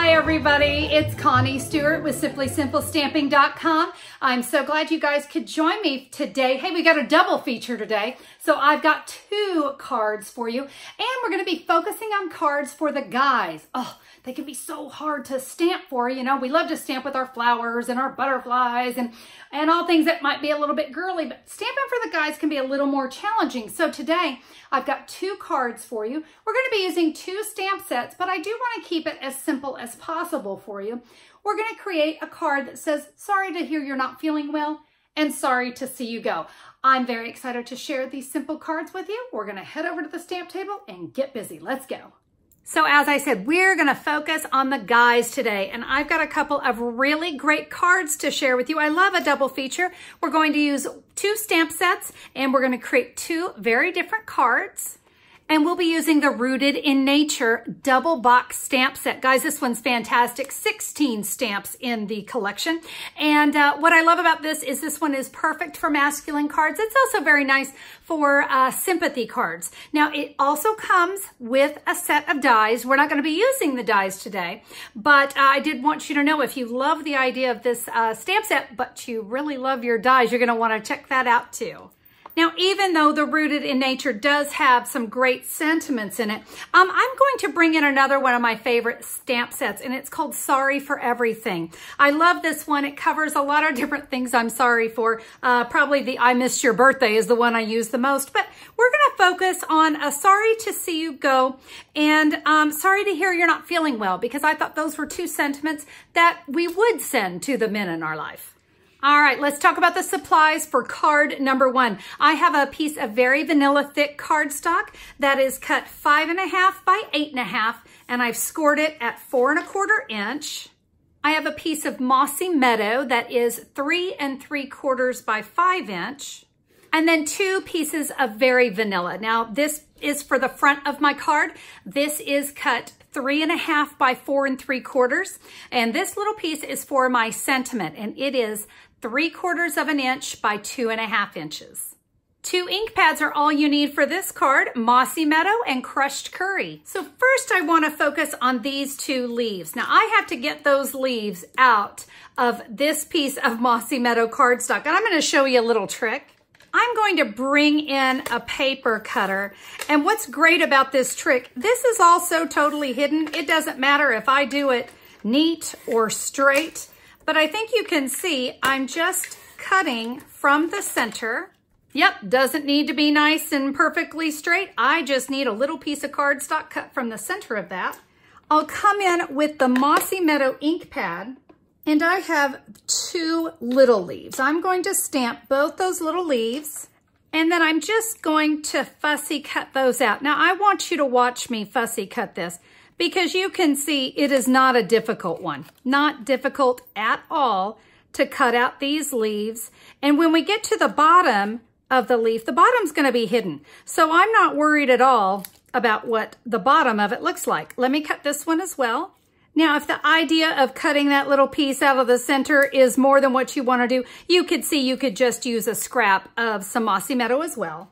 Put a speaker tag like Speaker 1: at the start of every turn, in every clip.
Speaker 1: Hi everybody, it's Connie Stewart with SimplySimpleStamping.com. I'm so glad you guys could join me today. Hey, we got a double feature today. So I've got 2 cards for you, and we're going to be focusing on cards for the guys. Oh, they can be so hard to stamp for, you know. We love to stamp with our flowers and our butterflies and all things that might be a little bit girly, but stamping for the guys can be a little more challenging. So today I've got 2 cards for you. We're going to be using 2 stamp sets, but I do want to keep it as simple as possible for you. We're going to create a card that says, sorry to hear you're not feeling well, and sorry to see you go. I'm very excited to share these simple cards with you. We're going to head over to the stamp table and get busy. Let's go. So as I said, we're going to focus on the guys today, and I've got a couple of really great cards to share with you. I love a double feature. We're going to use 2 stamp sets, and we're going to create 2 very different cards. And we'll be using the Rooted in Nature double box stamp set. Guys, this one's fantastic. 16 stamps in the collection. And what I love about this is this one is perfect for masculine cards. It's also very nice for sympathy cards. Now, it also comes with a set of dies. We're not going to be using the dies today, but I did want you to know if you love the idea of this stamp set, but you really love your dies, you're going to want to check that out too. Now, even though the Rooted in Nature does have some great sentiments in it, I'm going to bring in another one of my favorite stamp sets, and it's called Sorry for Everything. I love this one. It covers a lot of different things I'm sorry for. Probably the I Missed Your Birthday is the one I use the most, but we're going to focus on Sorry to See You Go and Sorry to Hear You're Not Feeling Well, because I thought those were 2 sentiments that we would send to the men in our life. All right, let's talk about the supplies for card number 1. I have a piece of very vanilla thick cardstock that is cut 5.5 by 8.5, and I've scored it at 4 1/4 inch. I have a piece of Mossy Meadow that is 3 3/4 by 5 inch, and then 2 pieces of very vanilla. Now, this is for the front of my card. This is cut 3.5 by 4 3/4, and this little piece is for my sentiment, and it is 3/4 inch by 2.5 inches. 2 ink pads are all you need for this card, Mossy Meadow and Crushed Curry. So first I want to focus on these 2 leaves. Now I have to get those leaves out of this piece of Mossy Meadow cardstock, and I'm going to show you a little trick. I'm going to bring in a paper cutter, and what's great about this trick, this is also totally hidden. It doesn't matter if I do it neat or straight, but I think you can see I'm just cutting from the center. Yep, doesn't need to be nice and perfectly straight. I just need a little piece of cardstock cut from the center of that. I'll come in with the Mossy Meadow ink pad, and I have 2 little leaves. I'm going to stamp both those little leaves, and then I'm just going to fussy cut those out. Now, I want you to watch me fussy cut this, because you can see it is not a difficult one. Not difficult at all to cut out these leaves. And when we get to the bottom of the leaf, the bottom's going to be hidden. So I'm not worried at all about what the bottom of it looks like. Let me cut this one as well. Now, if the idea of cutting that little piece out of the center is more than what you want to do, you could see you could just use a scrap of some Mossy Meadow as well.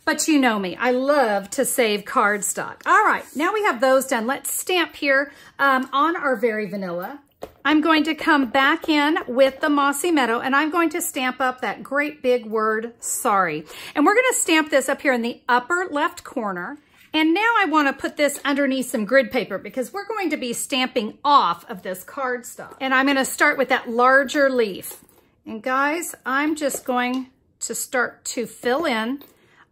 Speaker 1: But you know me, I love to save cardstock. All right, now we have those done. Let's stamp here on our very vanilla. I'm going to come back in with the Mossy Meadow, and I'm going to stamp up that great big word, sorry. And we're going to stamp this up here in the upper left corner. And now I want to put this underneath some grid paper, because we're going to be stamping off of this cardstock. And I'm going to start with that larger leaf. And guys, I'm just going to start to fill in.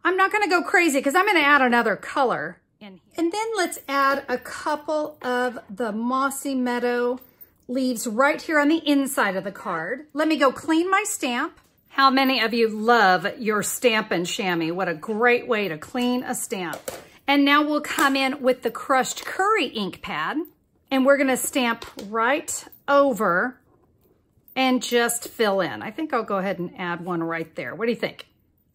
Speaker 1: I'm not going to go crazy because I'm going to add another color in here. And then let's add a couple of the Mossy Meadow leaves right here on the inside of the card. Let me go clean my stamp. How many of you love your Stampin' Chamois? What a great way to clean a stamp. And now we'll come in with the Crushed Curry ink pad, and we're going to stamp right over and just fill in. I think I'll go ahead and add one right there. What do you think?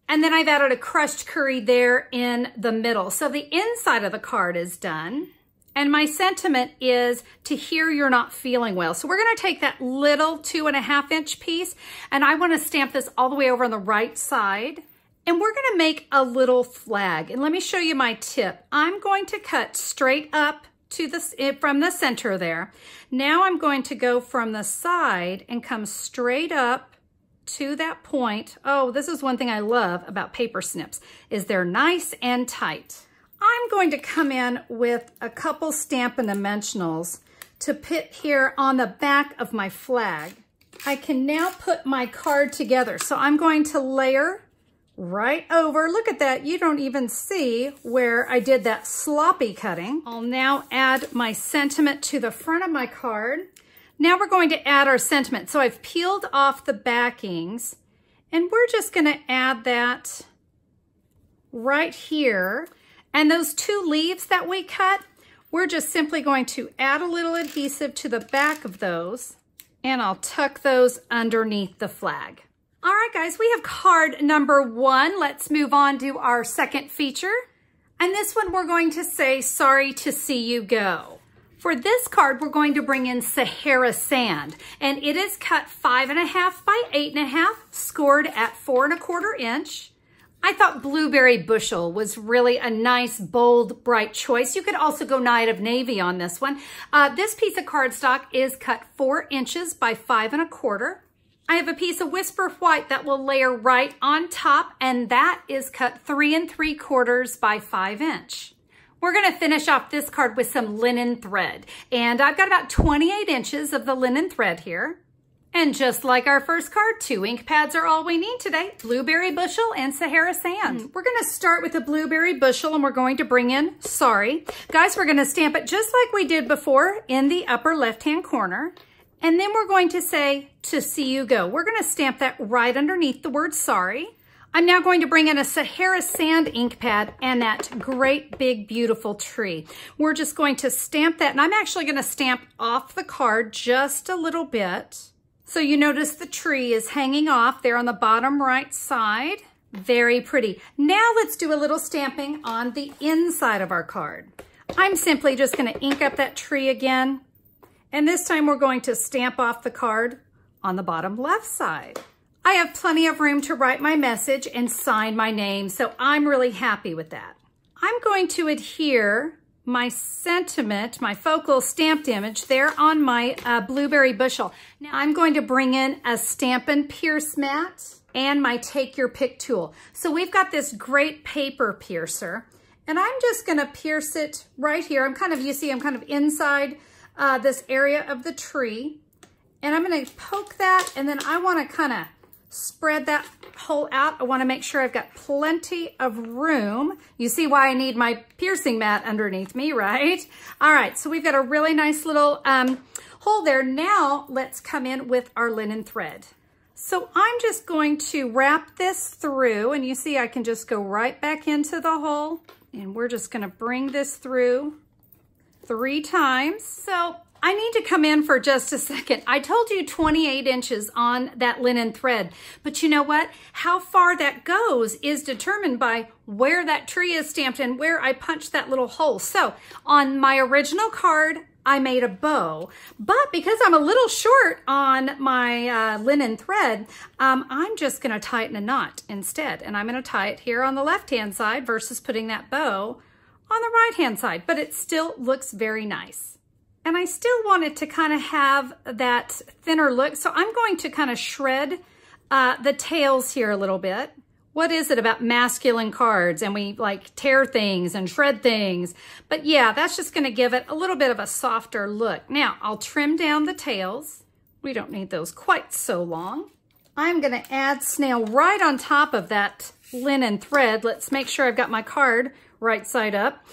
Speaker 1: And then I've added a Crushed Curry there in the middle. So the inside of the card is done. And my sentiment is to hear you're not feeling well. So we're going to take that little 2.5 inch piece, and I want to stamp this all the way over on the right side. And we're going to make a little flag. And let me show you my tip. I'm going to cut straight up to from the center there. Now I'm going to go from the side and come straight up to that point. Oh, this is one thing I love about paper snips, is they're nice and tight. I'm going to come in with a couple Stampin' Dimensionals to put here on the back of my flag. I can now put my card together. So I'm going to layer right over. Look at that. You don't even see where I did that sloppy cutting. I'll now add my sentiment to the front of my card. Now we're going to add our sentiment. So I've peeled off the backings and we're just going to add that right here. And those two leaves that we cut, we're just simply going to add a little adhesive to the back of those, and I'll tuck those underneath the flag. All right, guys, we have card number 1. Let's move on to our second feature. And this one, we're going to say, sorry to see you go. For this card, we're going to bring in Sahara sand, and it is cut 5.5 by 8.5, scored at 4 1/4 inch. I thought Blueberry Bushel was really a nice, bold, bright choice. You could also go Night of Navy on this one. This piece of cardstock is cut 4 inches by 5 1/4. I have a piece of Whisper White that will layer right on top, and that is cut 3 3/4 by 5 inch. We're going to finish off this card with some linen thread, and I've got about 28 inches of the linen thread here. And just like our first card, 2 ink pads are all we need today, Blueberry Bushel and Sahara sand. We're going to start with the Blueberry Bushel, and we're going to bring in sorry. Guys, we're going to stamp it just like we did before in the upper left-hand corner. And then we're going to say, to see you go. We're going to stamp that right underneath the word sorry. I'm now going to bring in a Sahara sand ink pad and that great big beautiful tree. We're just going to stamp that, and I'm actually going to stamp off the card just a little bit. So you notice the tree is hanging off there on the bottom right side. Very pretty. Now let's do a little stamping on the inside of our card. I'm simply just going to ink up that tree again. And this time we're going to stamp off the card on the bottom left side. I have plenty of room to write my message and sign my name, so I'm really happy with that. I'm going to adhere my sentiment, my focal stamped image there on my Blueberry Bushel. Now I'm going to bring in a Stampin' Pierce mat and my Take Your Pick tool. So we've got this great paper piercer, and I'm just going to pierce it right here. I'm kind of inside this area of the tree, and I'm going to poke that, and then I want to kind of spread that hole out. I want to make sure I've got plenty of room. You see why I need my piercing mat underneath me, right? All right, so we've got a really nice little hole there. Now let's come in with our linen thread. So I'm just going to wrap this through, and you see I can just go right back into the hole, and we're just going to bring this through 3 times. So I need to come in for just a second. I told you 28 inches on that linen thread, but you know what? How far that goes is determined by where that tree is stamped and where I punched that little hole. So on my original card, I made a bow, but because I'm a little short on my linen thread, I'm just gonna tighten a knot instead. And I'm gonna tie it here on the left-hand side versus putting that bow on the right-hand side, but it still looks very nice. And I still want it to kind of have that thinner look, so I'm going to kind of shred the tails here a little bit. What is it about masculine cards? And we like tear things and shred things. But yeah, that's just gonna give it a little bit of a softer look. Now, I'll trim down the tails. We don't need those quite so long. I'm gonna add snail right on top of that linen thread. Let's make sure I've got my card right side up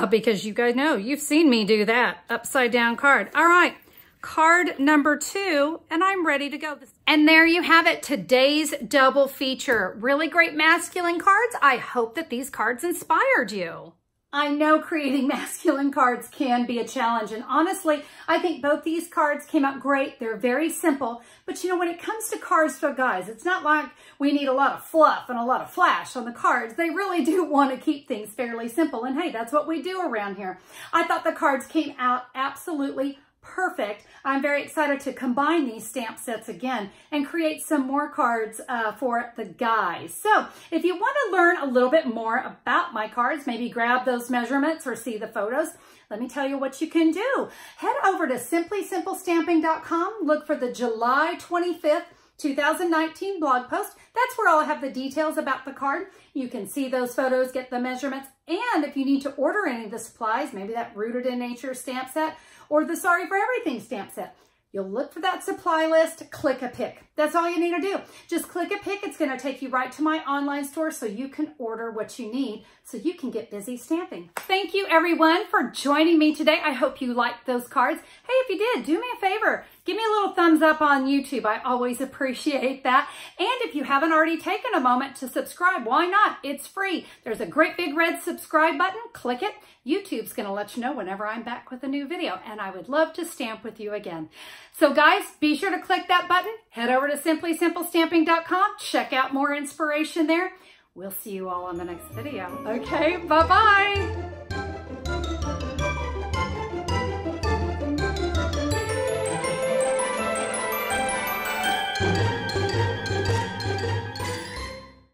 Speaker 1: because you guys know, you've seen me do that upside down card. All right, card number 2, and I'm ready to go. And there you have it, today's double feature. Really great masculine cards. I hope that these cards inspired you. I know creating masculine cards can be a challenge, and honestly, I think both these cards came out great. They're very simple, but you know, when it comes to cards for guys, it's not like we need a lot of fluff and a lot of flash on the cards. They really do want to keep things fairly simple, and hey, that's what we do around here. I thought the cards came out absolutely perfect. I'm very excited to combine these stamp sets again and create some more cards for the guys. So if you want to learn a little bit more about my cards, maybe grab those measurements or see the photos, let me tell you what you can do. Head over to simplysimplestamping.com. Look for the July 25th, 2019 blog post. That's where I'll have the details about the card. You can see those photos, get the measurements, and if you need to order any of the supplies, maybe that Rooted in Nature stamp set or the Sorry for Everything stamp set, you'll look for that supply list, click a pick. That's all you need to do. Just click a pick. It's going to take you right to my online store so you can order what you need so you can get busy stamping. Thank you everyone for joining me today. I hope you liked those cards. Hey, if you did, do me a favor. Give me a little thumbs up on YouTube. I always appreciate that. And if you haven't already taken a moment to subscribe, why not? It's free. There's a great big red subscribe button. Click it. YouTube's going to let you know whenever I'm back with a new video, and I would love to stamp with you again. So guys, be sure to click that button. Head over to simplysimplestamping.com. Check out more inspiration there. We'll see you all on the next video. Okay, bye-bye.